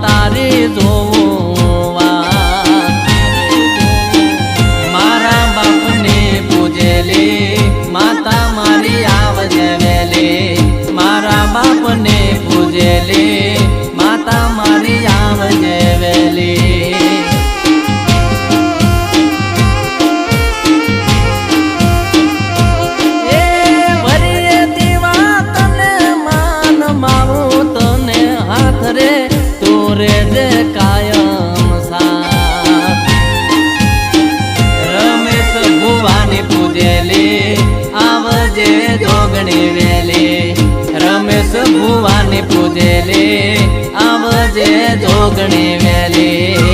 તારે જોવા મારા બાપને પૂજેલી માતા મારી આવજે વેલી મારા બાપને પૂજેલી માતા મારી આવજે વેલી રમેશ ભુવાની પૂજેલી આવજે જોગણી વેલી